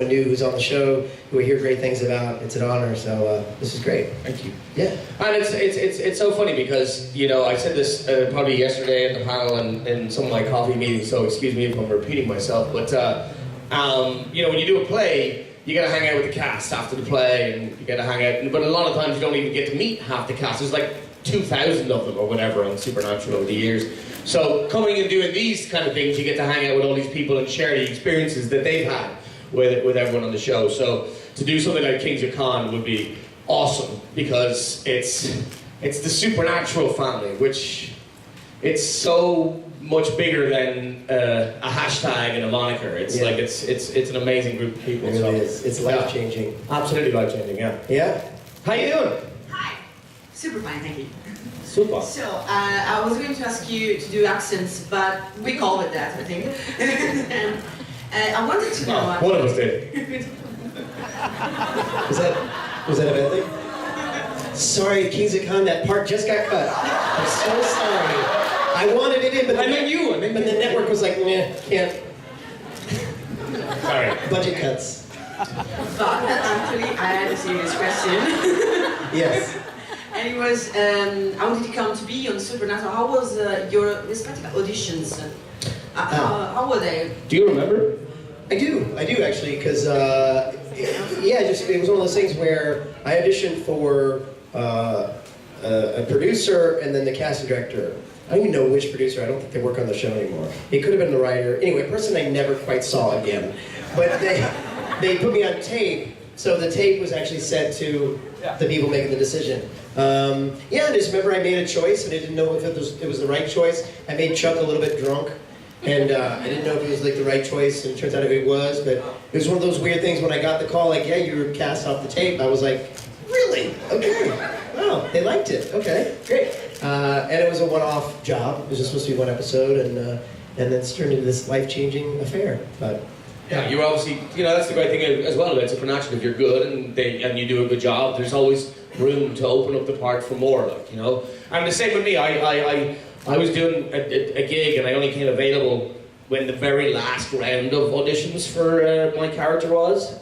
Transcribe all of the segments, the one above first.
new who's on the show, who I hear great things about. It's an honor, so this is great. Thank you. Yeah. And it's so funny because, you know, I said this probably yesterday at the panel and in some of my coffee meetings, so excuse me if I'm repeating myself, but, you know, when you do a play, you gotta hang out with the cast after the play, and you gotta hang out, but a lot of times you don't even get to meet half the cast. There's like 2,000 of them or whatever on Supernatural over the years. So coming and doing these kind of things, you get to hang out with all these people and share the experiences that they've had with everyone on the show. So to do something like Kings of Con would be awesome because it's the Supernatural family, which it's so much bigger than a hashtag and a moniker. It's like it's an amazing group of people. It really is. It's life-changing. Absolutely life-changing, yeah. Yeah? How you doing? Hi. Super fine, thank you. Super. So, I was going to ask you to do accents, but we called it that, I think. And I wanted to know... one of us did. Was that a bad thing? Sorry, Kings of Con, that part just got cut. I'm so sorry. I wanted it in, but but the network was like, meh, can't. Sorry. Budget cuts. But actually, I had a serious question. Yes. And it was, I wanted to come to be on Supernatural. How was your respective auditions? How were they? Do you remember? I do actually, because it was one of those things where I auditioned for a producer and then the casting director. I don't even know which producer. I don't think they work on the show anymore. It could have been the writer. Anyway, a person I never quite saw again. But they put me on tape, so the tape was actually sent to the people making the decision. I just remember I made a choice and I didn't know if it was the right choice. I made Chuck a little bit drunk. And I didn't know if it was like the right choice, and it turns out it was, but it was one of those weird things when I got the call, like, yeah, you were cast off the tape. I was like, really? Okay. Wow, they liked it. Okay, great. And it was a one-off job. It was just supposed to be one episode, and then it's turned into this life-changing affair. But yeah, you're obviously, you know, that's the great thing as well about Supernatural. If you're good and you do a good job, there's always room to open up the part for more, like, you know. And the same with me. I was doing a gig and I only came available when the very last round of auditions for my character was.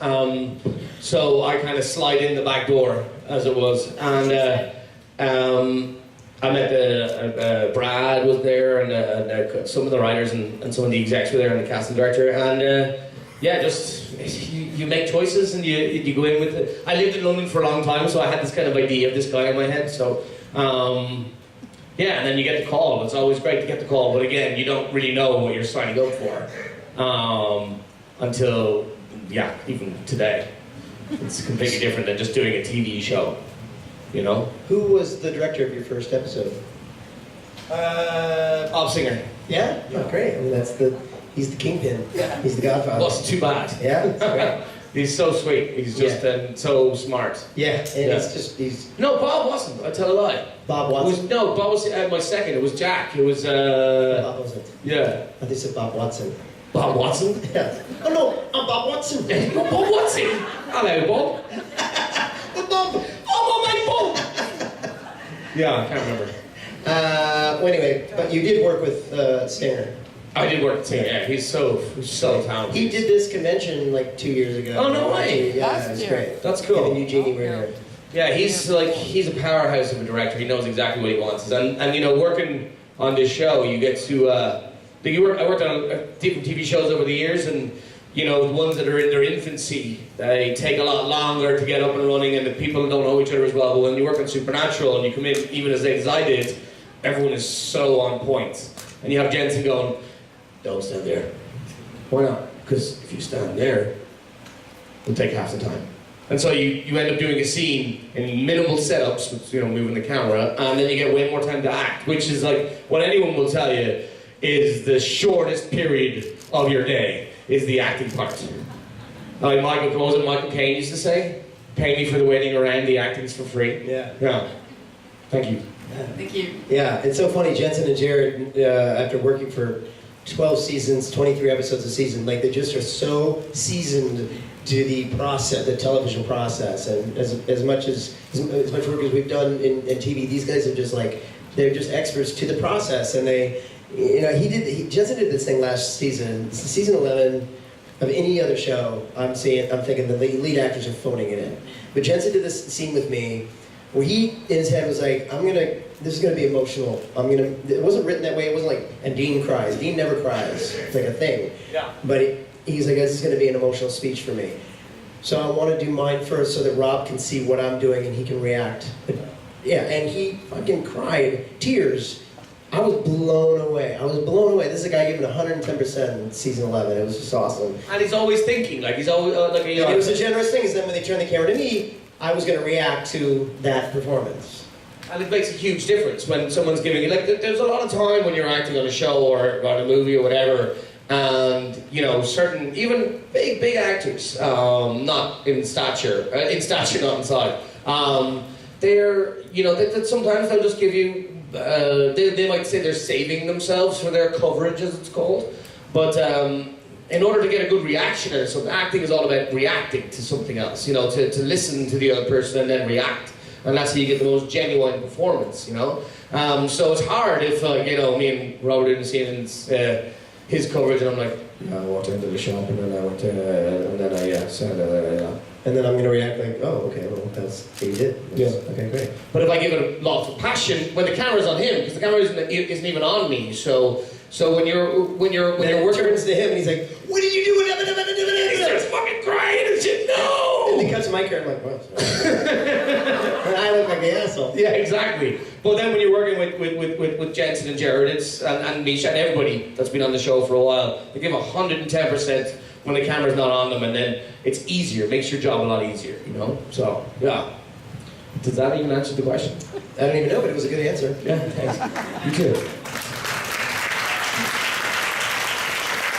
So I kind of slide in the back door, as it was. And I met Brad was there, and some of the writers and some of the execs were there, and the casting director. And just you make choices and you go in with it. I lived in London for a long time, so I had this kind of idea of this guy in my head. So. And then you get the call. It's always great to get the call, but again, you don't really know what you're signing up for until, even today. It's completely different than just doing a TV show, you know? who was the director of your first episode? Bob Singer. Yeah? Oh, great. I mean, he's the kingpin. Yeah. He's the godfather. Wasn't too bad. Yeah, it's great. He's so sweet. He's just so smart. Yeah, and he's... No, Bob wasn't. I tell a lie. Bob Watson? Bob was my second. It was Jack. It was, Bob wasn't. Yeah. I think said Bob Watson. Bob Watson? Yeah. Oh no, I'm Bob Watson. Bob Watson? Hello, Bob. Bob. Oh, my Bob! Yeah, I can't remember. Well, anyway, but you did work with Singer. I did work with Singer, yeah. He's so talented. He did this convention like 2 years ago. Oh, no way. Yeah, it was great. That's cool. Him and Eugenie were there. Yeah, he's a powerhouse of a director. He knows exactly what he wants. And you know, working on this show, you get to, I worked on different TV shows over the years, and you know, the ones that are in their infancy, they take a lot longer to get up and running, and the people don't know each other as well. But when you work on Supernatural and you come in even as late as I did, everyone is so on point. And you have Jensen going, don't stand there. Why not? Because if you stand there, it'll take half the time. And so you end up doing a scene in minimal setups, with, you know, moving the camera, and then you get way more time to act, which is like what anyone will tell you is the shortest period of your day is the acting part. Like Michael Caine used to say, "Pay me for the waiting around. The acting's for free." Yeah. Yeah. Thank you. Thank you. Yeah, it's so funny. Jensen and Jared, after working for 12 seasons, 23 episodes a season, like they just are so seasoned to the process, the television process, and as much work as we've done in TV, these guys are just like, they're just experts to the process, and they, you know, Jensen did this thing last season, season 11, of any other show, I'm thinking the lead actors are phoning it in. But Jensen did this scene with me where he, in his head, was like, this is gonna be emotional. It wasn't written that way, it wasn't like, and Dean cries. Dean never cries. It's like a thing. Yeah. But he's like, this is gonna be an emotional speech for me. So I wanna do mine first so that Rob can see what I'm doing and he can react. But, yeah, and he fucking cried, tears. I was blown away. This is a guy giving 110% in season 11. It was just awesome. And he's always thinking, like he's always like you know. And it was a generous thing, is then when they turned the camera to me, I was going to react to that performance. And it makes a huge difference when someone's giving you, like, there's a lot of time when you're acting on a show or on a movie or whatever, and, you know, certain, even big actors, not in stature, not in size, they're, you know, that sometimes they'll just give you, they might say they're saving themselves for their coverage, as it's called, but in order to get a good reaction out of something, acting is all about reacting to something else, you know, to listen to the other person and then react. And that's how you get the most genuine performance, you know? So it's hard if, you know, me and Robert didn't see his coverage and I'm like, I walked into the shop and then I went to, and then I said, And then I'm going to react like, oh, okay, well, that's what you did. Yeah. Okay, great. But if I give it a lot of passion, when the camera's on him, because the camera isn't even on me, so when you're Then it working, turns to him and he's like, what did you do? he starts fucking crying and shit. No. And he cuts to my character, I'm like, well, and I look like the asshole. Yeah, exactly. But then when you're working with Jensen and Jared, and Misha and everybody that's been on the show for a while, they give 110% when the camera's not on them, and then it's easier. It makes your job a lot easier, you know. So yeah. Does that even answer the question? I don't even know, but it was a good answer. Yeah, thanks. You too.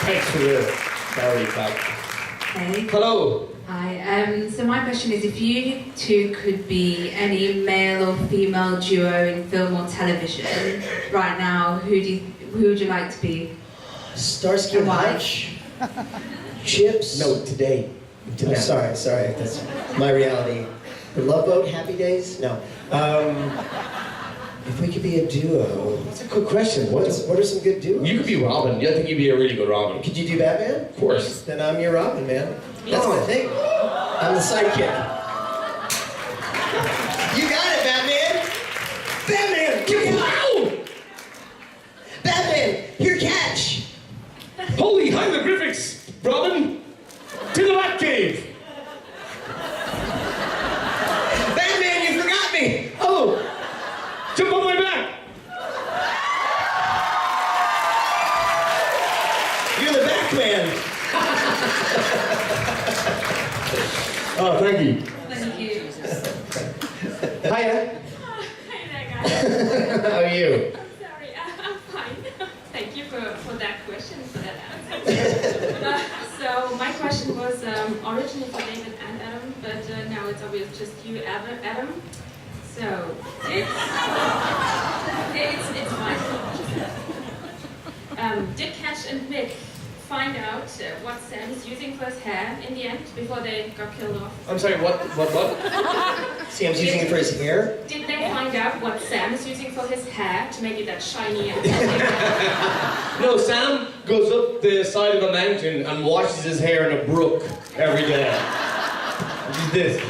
Thanks for the clarity, Pat. Hey. Hello. Hi. So my question is, if you two could be any male or female duo in film or television right now, who would you like to be? Starsky and Why? Hutch. Chips. No, today. I'm sorry. That's my reality. The Love Boat, Happy Days? No. If we could be a duo. That's a good question. What are some good duos? You could be Robin. I think you'd be a really good Robin. Could you do Batman? Of course. Then I'm your Robin, man. That's my thing. I'm the sidekick. You got it, Batman! Batman! Get out! Batman! Your catch! Holy hieroglyphics, Robin! To the Batcave! Batman, you forgot me! Oh! Jump on my back! You're the Batman! Oh, thank you. Thank you. Hiya. Hi there, guys. How are you? I'm sorry, I'm fine. Thank you for that question, for that answer. So my question was originally for David and Adam, but now it's obvious just you, Adam. So it's fine. Did Catch and Mick find out what Sam is using for his hair in the end before they got killed off? I'm sorry, what? Sam's using it for his hair? Did they find out what Sam is using for his hair to make it that shiny and No, Sam goes up the side of a mountain and washes his hair in a brook every day. Which is this.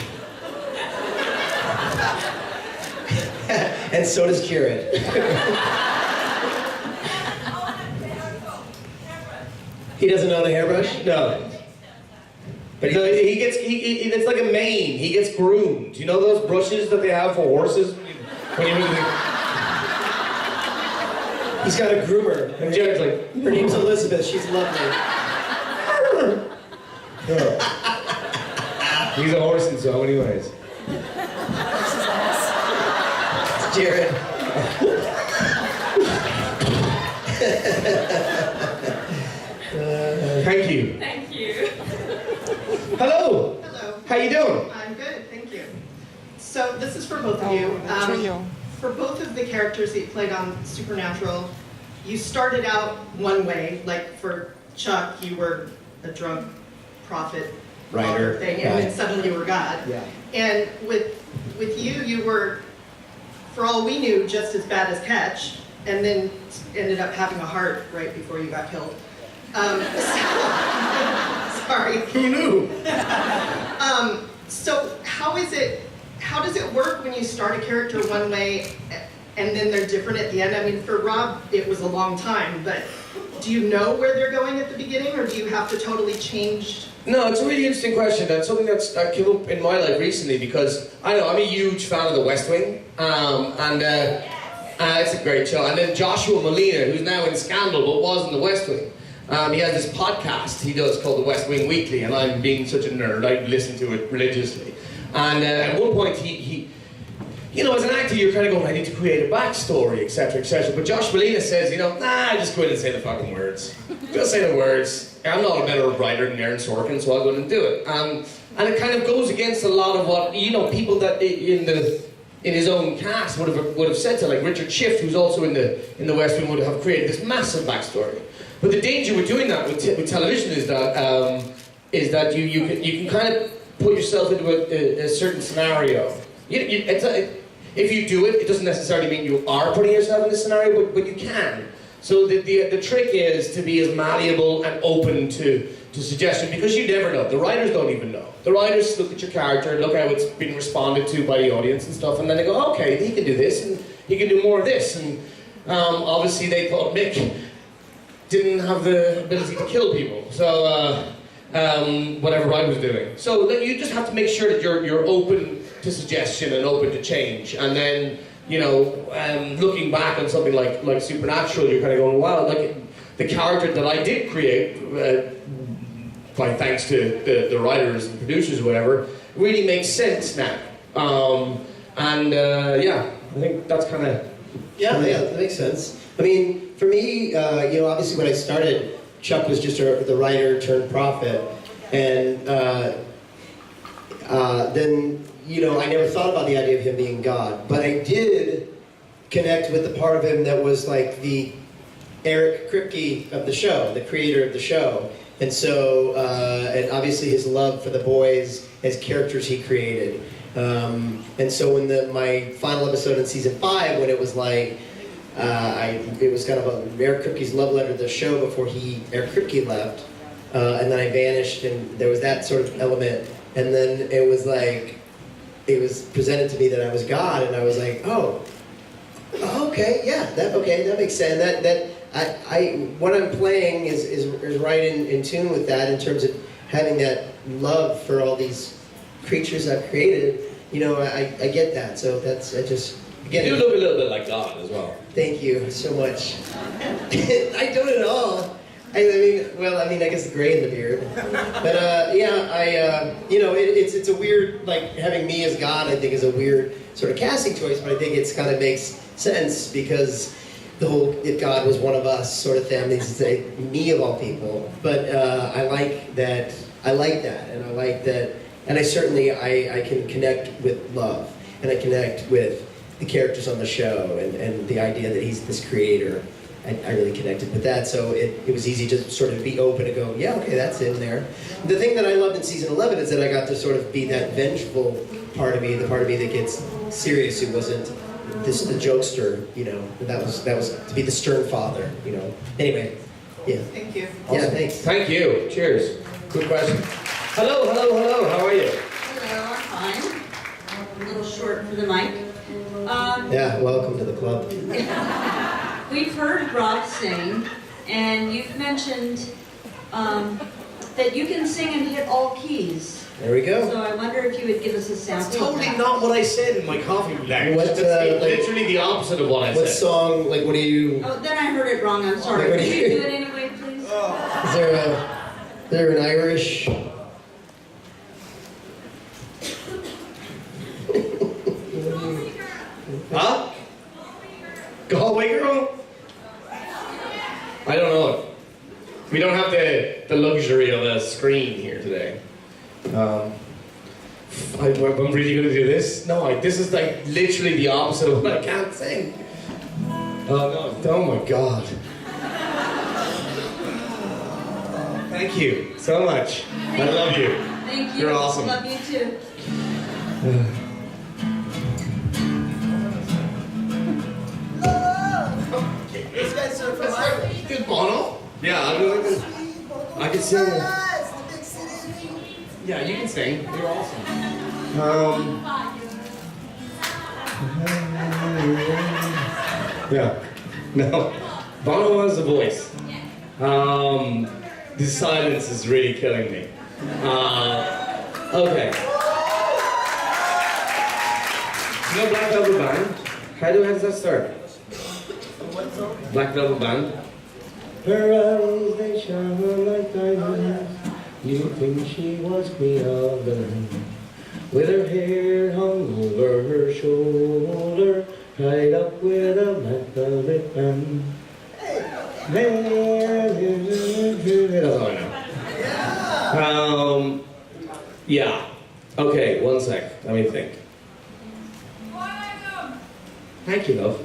And so does Kieran. He doesn't own a hairbrush? No. But he gets, it's like a mane. He gets groomed. You know those brushes that they have for horses? When you He's got a groomer. and Jared's like, Her name's Elizabeth. She's lovely. he's a horse in so many ways. It's Jared. Thank you. Thank you. Hello. Hello, How you doing? I'm good, thank you. So this is for both of you. For both of the characters that you played on Supernatural, you started out one way, like for Chuck, you were a drug prophet Writer, thing, and then right. suddenly you were God. Yeah. And with you, you were, for all we knew, just as bad as Catch, and then ended up having a heart right before you got killed. So Sorry. Who knew? So how does it work when you start a character one way and then they're different at the end? I mean, for Rob, it was a long time, but do you know where they're going at the beginning, or do you have to totally change? No, it's a really interesting question. That's something that came up in my life recently because I'm a huge fan of The West Wing, and it's a great show. And then Joshua Molina, who's now in Scandal but was in The West Wing, he has this podcast he does called The West Wing Weekly, and I'm being such a nerd, I listen to it religiously. And at one point he you know, as an actor, you're kind of going, I need to create a backstory, etc., etc. But Josh Molina says, you know, nah, just go in and say the fucking words. Just say the words. I'm not a better writer than Aaron Sorkin, so I'll go in and do it. And it kind of goes against a lot of what, you know, people that in his own cast would have said to, like Richard Schiff, who's also in the West Wing, would have created this massive backstory. But the danger with doing that with television is that you can kind of put yourself into a certain scenario. If you do it, it doesn't necessarily mean you are putting yourself in a scenario, but you can. So the trick is to be as malleable and open to suggestion, because you never know. The writers don't even know. The writers look at your character, look how it's been responded to by the audience and stuff, and then they go, okay, he can do this, and he can do more of this. And obviously they thought Mick didn't have the ability to kill people, so whatever I was doing. So you just have to make sure that you're open to suggestion and open to change, and then, you know, looking back on something like Supernatural, you're kind of going, wow, like the character that I did create, by thanks to the writers and producers or whatever, really makes sense now. Yeah, I think that's kind of... Yeah, that makes sense. I mean, for me, you know, obviously when I started, Chuck was just the writer turned prophet, and then, you know, I never thought about the idea of him being God, but I did connect with the part of him that was like the Eric Kripke of the show, the creator of the show. And so, and obviously his love for the boys as characters he created. And so when my final episode in season 5, when it was like, it was kind of Eric Kripke's love letter to the show before Eric Kripke left, and then I vanished, and there was that sort of element. And then it was like, it was presented to me that I was God, and I was like, oh, okay, yeah, that makes sense. What I'm playing is right in tune with that, in terms of having that love for all these creatures I've created. You know, I get that. So again. You do look a little bit like God as well. Thank you so much. I don't at all. I mean, I guess the gray in the beard. But yeah, you know, it's a weird, like, having me as God, I think, is a weird sort of casting choice, but I think it's kind of makes sense, because the whole, if God was one of us sort of thing, needs to say me of all people. But I like that, and I like that, and I certainly, I can connect with love, and I connect with the characters on the show, and the idea that he's this creator. I really connected with that, so it was easy to sort of be open and go, yeah, okay, that's in there. The thing that I loved in season 11 is that I got to sort of be that vengeful part of me, the part of me that gets serious, who wasn't the jokester, you know. That was to be the stern father, you know. Anyway, yeah. Thank you. Yeah, thanks. Thank you. Cheers. Good question. Hello. How are you? Hello, I'm fine. A little short for the mic. Yeah, welcome to the club. We've heard Rob sing, and you've mentioned that you can sing and hit all keys. There we go. So I wonder if you would give us a sample. That's totally of that. not what I said in my coffee language. What, That's like, literally the opposite of what I What said. song, like, what do you... Oh, then I heard it wrong. I'm sorry. What do Can you- you do it anyway, please? Is there an Irish... Huh? Galway Girl? I don't know. We don't have the luxury of a screen here today. I'm really going to do this? No, this is like literally the opposite of what I can't sing. Oh no, oh my God. Thank you so much. I love you. Thank you. You're awesome. Love you too. These guys are from Ireland. Good Bono? Yeah, I can sing. Yeah, you can sing. You're awesome. Yeah. No. Bono has a voice. The silence is really killing me. Okay. You know Black Velvet Band? How does that start? Black Velvet Band. Her eyes, they shine like diamonds. You think she was queen of the night. With her hair hung over her shoulder, tied up with a black velvet band. That's all I know. Yeah. Okay, one sec. Let me think. Thank you, love.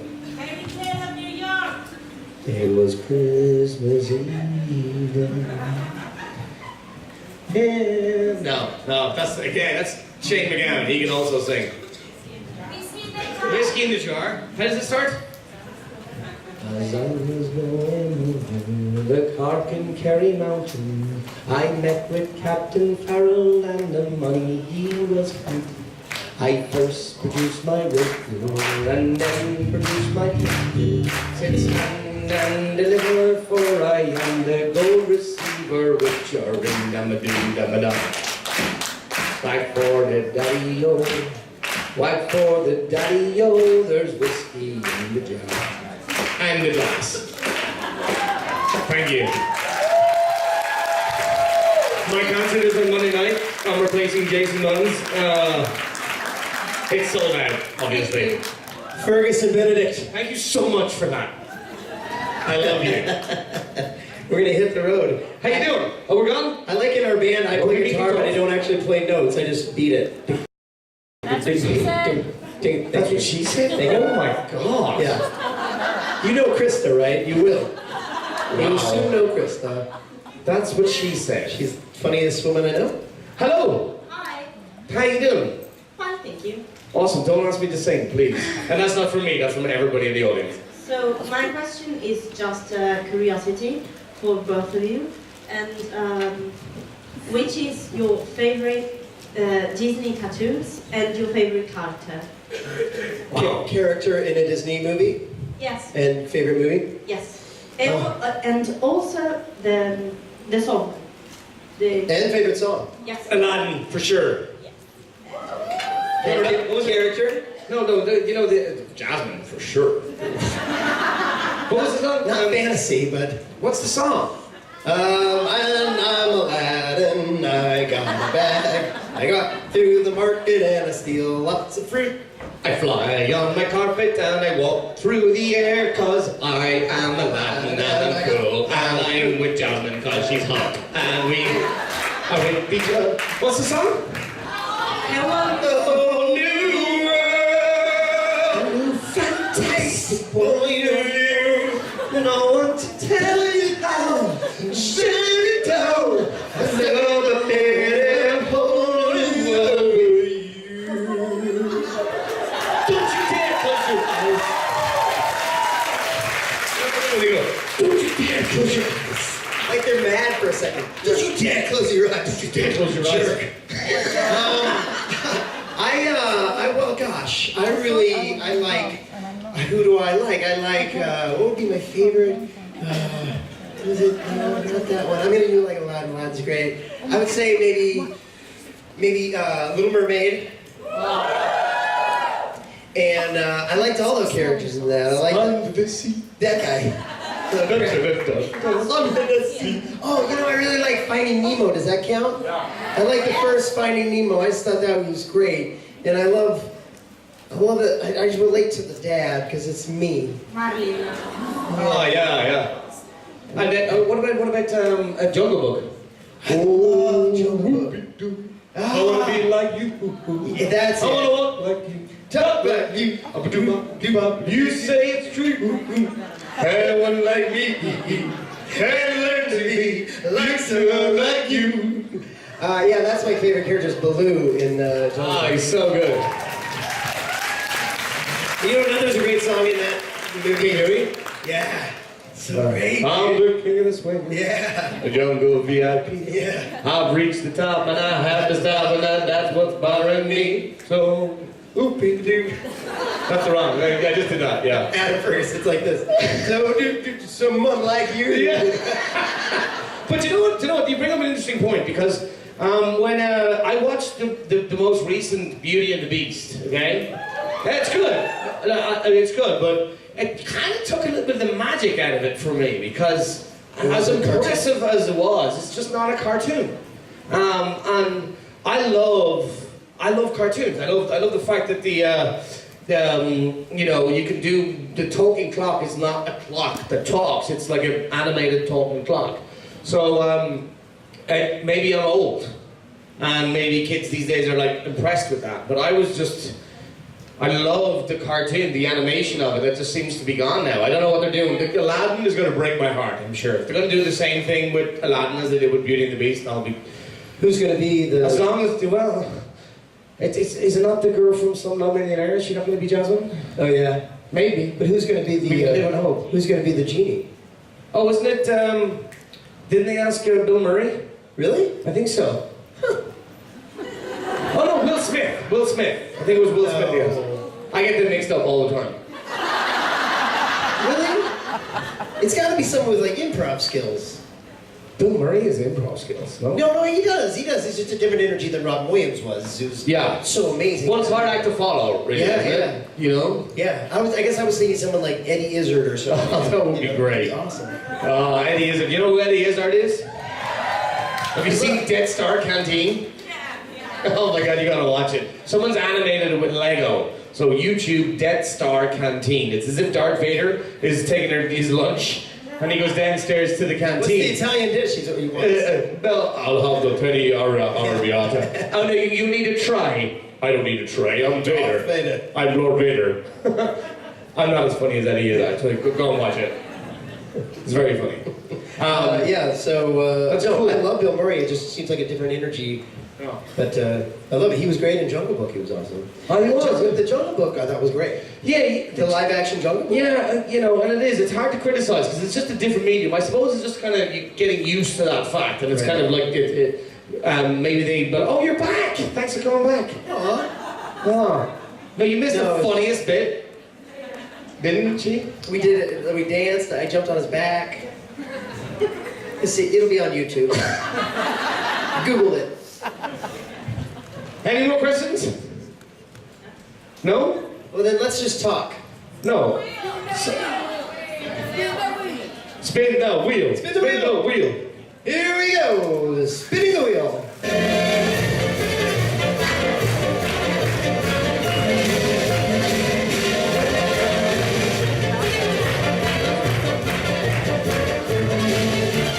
It was Christmas Eve. No, that's Shane McGowan. He can also sing. Whiskey in the Jar. How does it start? As I was going over the Cork Kerry Mountain, I met with Captain Farrell and the money he was free. I first produced my radio and then produced my TV. Sit stand and deliver, for I am the gold receiver with your ring dum-a-doo-dum-a-dum. Whack for the daddy-o, whack for the daddy-o, there's whiskey in the jar. And the glass. Thank you. My concert is on Monday night. I'm replacing Jason Mullins. It's sold out, obviously. Ferguson Benedict. Thank you so much for that. I love you. We're gonna hit the road. How you doing? Oh, we're gone? I like in our band, I play we guitar, can but I go. don't actually play notes. I just beat it. That's what she said. That's what she said? Oh my god. Yeah. You know Krista, right? You will. You will Wow. soon know Krista. That's what she said. She's the funniest woman I know. Hello. Hi. How you doing? Fine, thank you. Awesome. Don't ask me to sing, please. And that's not from me. That's from everybody in the audience. So my question is just a curiosity for both of you, and which is your favorite Disney cartoons and your favorite character? Wow. Character in a Disney movie Yes. and favorite movie? Yes. And also the song. And favorite song? Yes. Aladdin, for sure. Favorite character? No, the Jasmine, for sure. What was the song? Not fantasy, but What's the song? I'm Aladdin, I got a bag. I got through the market and I steal lots of fruit. I fly on my carpet and I walk through the air, cause I am Aladdin and I'm cool. And I'm with Jasmine cause she's hot. And we are with each other. What's the song? Oh, new world, fantastic point of view. No one to tell you how, shut it down. I know the big whole new world with you. Don't you dare close your eyes. Don't you dare close your eyes. Like they're mad for a second. Don't you dare close your eyes. Don't you dare close your eyes. Jerk. Well, gosh, I like, who do I like? I like, what would be my favorite? Was it, no, not that one. I'm gonna do like Aladdin. Aladdin's great. I would say maybe Little Mermaid. And I liked all those characters in that. I like Under the sea. that guy. Under the Oh, you know, I really like Finding Nemo. Does that count? I like the first Finding Nemo. I just thought that was great. And I love it. I just relate to the dad because it's me. Marley. Oh, yeah. And then, what about Jungle Book? I love Jungle Book. I wanna be like you. Yeah, that's I wanna it. walk like you, talk like you. You say it's true. Everyone like me can learn to be like someone like you. Yeah, that's my favorite character is Baloo in Jungle Ah, Book. he's so good. You know, there's a great song in that movie. Movie? Yeah. So great. I'm the king of the swing. Yeah. The jungle VIP. Yeah. I've reached the top and I have to stop and that's what's bothering me. So, oopie-doo. That's the wrong. I just did that, yeah. At first, it's like this. So, do someone like you. Yeah. But you know what? You bring up an interesting point because when I watched the most recent Beauty and the Beast, okay? It's good. It's good, but it kind of took a little bit of the magic out of it for me because as impressive as it was, it's just not a cartoon. And I love cartoons. I love the fact that you can do the talking clock is not a clock that talks. It's like an animated talking clock. So maybe I'm old, and maybe kids these days are like impressed with that. But I love the cartoon, the animation of it. That just seems to be gone now. I don't know what they're doing. Aladdin is going to break my heart, I'm sure. If they're going to do the same thing with Aladdin as they did with Beauty and the Beast, I'll be... Who's going to be the... As long as, well... Is it not the girl from Slumdog Millionaire? Is she not going to be Jasmine? Oh, yeah. Maybe. But who's going to be the... We can live on hope. Who's going to be the genie? Oh, isn't it, didn't they ask Bill Murray? Really? I think so. Huh. Oh no, Will Smith. Will Smith. I think it was Will Smith, yes. I get them mixed up all the time. Really? It's got to be someone with like improv skills. Bill Murray has improv skills, no? No, he does. It's just a different energy than Robin Williams was. It was Yeah. so amazing. Well, it's hard act to follow, really, Yeah, isn't yeah. it? You know? Yeah, I guess I was thinking someone like Eddie Izzard or something. Oh, that would be great. Awesome. Eddie Izzard. You know who Eddie Izzard is? Have you seen Dead Star Canteen? Oh my god, you gotta watch it. Someone's animated it with Lego. So YouTube Death Star Canteen. It's as if Darth Vader is taking his lunch and he goes downstairs to the canteen. What's the Italian dish he wants? Well, I'll have the penny arrabbiata. Oh no, you need a tray. I don't need a tray. I'm Vader. Vader. I'm Lord Vader. I'm not as funny as Eddie is actually. Go and watch it. It's very funny. That's no, cool. I love Bill Murray. It just seems like a different energy. Oh. But I love it. He was great in Jungle Book. He was awesome. Oh, he was. The Jungle Book I thought was great. Yeah, The live action Jungle Book. yeah, and it is. It's hard to criticize because it's just a different medium. I suppose it's just kind of getting used to that fact, and it's Right. kind of like maybe they. But oh, you're back! Thanks for coming back. Aw. Oh, no, you missed No, the funniest bit, didn't you? We did it. We danced. I jumped on his back. It'll be on YouTube. Google it. Any more questions? No? Well, then let's just talk. No. Spin the wheel. Spin the wheel. wheel. Here we go. Spinning the wheel.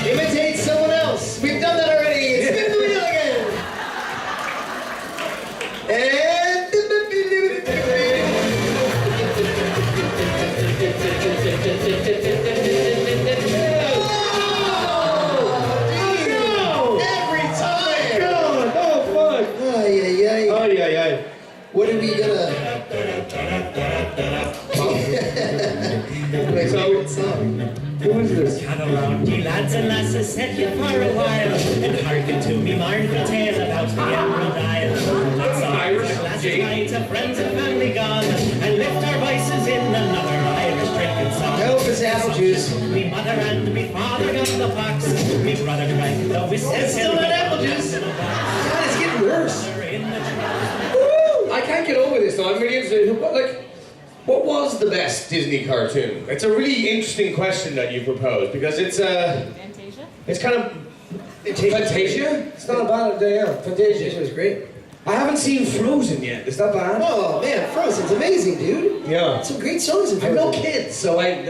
Imitate someone else. We've done that already. Spin the wheel again. And every time. God, oh fuck. Ay, ay, ay. Ay, ay, ay. What are we gonna? So, song. who is this? Come around, ye lads and lasses, set you for a while, and hearken to me mournful tale about the Emerald Isle. Let's all Irish, our glasses Jane. high to friends and family gone, and lift our voices in another Irish drinking song. Help us, apple juice. Me mother and me father got the pox, me brother drank the whiskey. That's still not apple juice. God, it's getting worse. I can't get over this though. I'm really interested. What was the best Disney cartoon? It's a really interesting question that you proposed because it's Fantasia? it's kind of Fantasia. It's not a bad idea. It Fantasia. was great. I haven't seen Frozen yet. Is that bad? Oh man, Frozen's amazing, dude. Yeah. Some great songs in I'm Frozen. no kid, so I'm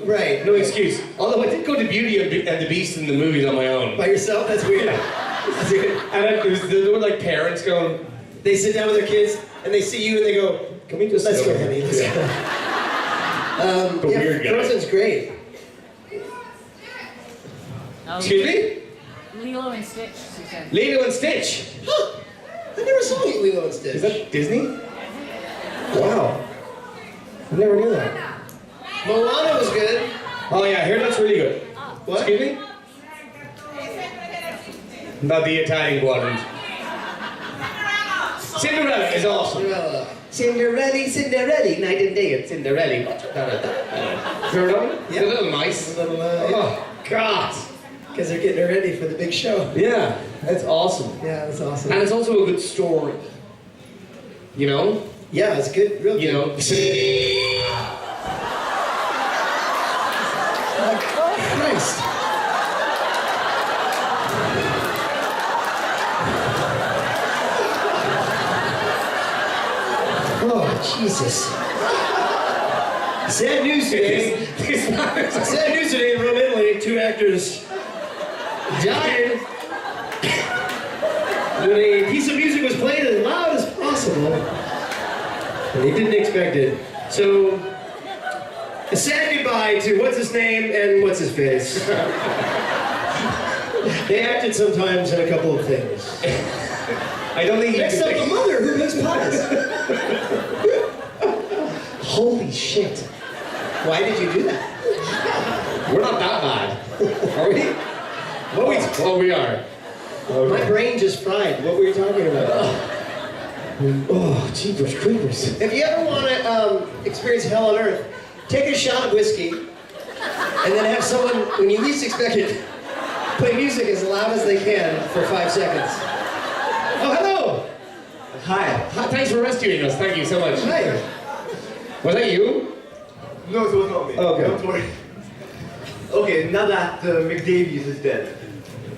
Right. no excuse. Although I did go to Beauty and the Beast in the movies on my own. By yourself? That's weird. And there were like parents going, They sit down with their kids and they see you and they go, "Can we just "Let's sit go, over honey. here?" Let's Yeah. go." The weird guy. Frozen's great. Excuse me? Lilo and Stitch, she said. Lilo and Stitch. Huh. I never saw Lilo and Stitch. Is that Disney? Wow. I never knew that. Moana was good. Oh yeah, here let's forgive me? Not the Italian quadrant. Cinderella is awesome. Cinderella, Cinderella, night and day at Cinderella. Heard of it? Yeah. A little mice. Oh, God. Because they're getting her ready for the big show. Yeah, that's awesome. Yeah, that's awesome. And it's also a good story. You know? Yeah, it's good, real You good. know? Christ. Oh, Jesus. Sad news today. Sad news today in Rome, Italy. 2 actors died when a piece of music was played as loud as possible. And they didn't expect it. So, a sad goodbye to what's his name and what's his face. They acted sometimes in a couple of things. I don't think Next up, the mother who makes pies. Holy shit. Why did you do that? We're not that bad. Are we? Oh, we are. My brain just fried. What were you talking about? Oh, jeepers creepers. If you ever want to experience hell on earth, take a shot of whiskey and then have someone, when you least expect it, play music as loud as they can for 5 seconds. Oh, hello! Hi. Thanks for rescuing us. Thank you so much. Hi. Was that you? No, it was not me. Okay. Don't worry. Okay, now that McDavies is dead,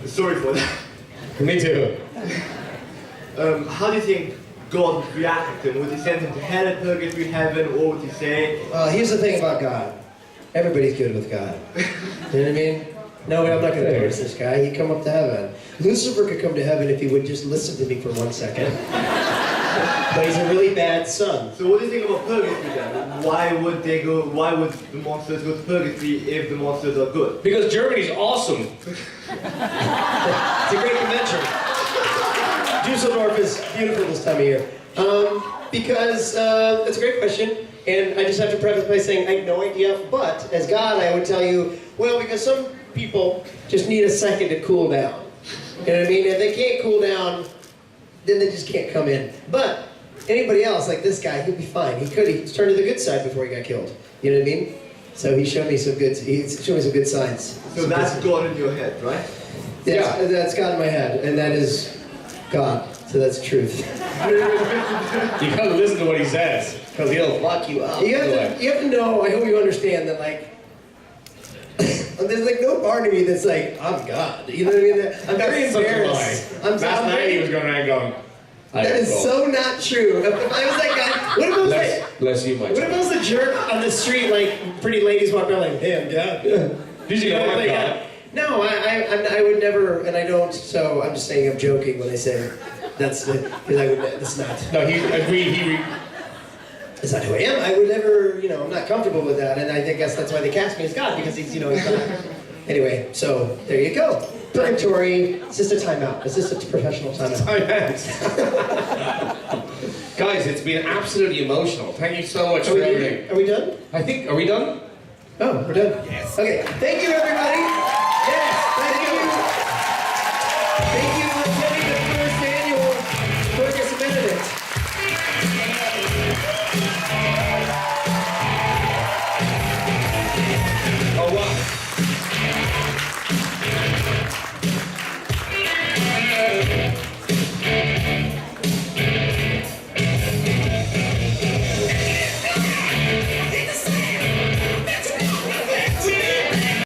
sorry for that. Me too. How do you think God would react to him? Would he send him to hell, purgatory, heaven, or would he say, Here's the thing about God. Everybody's good with God. You know what I mean? No, I'm not going to notice this guy. He'd come up to heaven. Lucifer could come to heaven if he would just listen to me for 1 second. But he's a really bad son. so what do you think about purgatory then? Why would the monsters go to purgatory if the monsters are good? Because Germany's awesome. It's a great convention. Dusseldorf is beautiful this time of year. Because that's a great question. And I just have to preface by saying I have no idea. But as God, I would tell you, well, because some people just need a second to cool down. You know what I mean? If they can't cool down, then they just can't come in. But anybody else, like this guy, he'd be fine. He turned to the good side before he got killed. You know what I mean? So he showed me some good signs. So that's God in your head, right? That's God in my head, and that is God. So that's truth. You gotta listen to what he says, because he'll lock you up. You have to know, I hope you understand that, like, there's like no part of me that's like, I'm God. You know what I mean? I'm very That's such a embarrassed. lie. Last night he was going around going, That is so not true. If I was that guy, what if I was like, bless you, my what if I was the jerk on the street, like pretty ladies walk around like, hey, I'm God. Did you know I'm like, God? No, I would never, and I don't. So I'm just saying I'm joking when I say that's the, because I would. That's not. No, he agreed. That's not who I am. I would never, you know, I'm not comfortable with that, and I guess that's why they cast me as God, because he's, you know, he's not. Anyway, so there you go. Purgatory. It's just a timeout. It's just a professional timeout. Guys, it's been absolutely emotional. Thank you so much for everything. Are we done? I think, are we done? Oh, we're done. Yes. Okay. Thank you, everybody. Yes. Thank you. Thank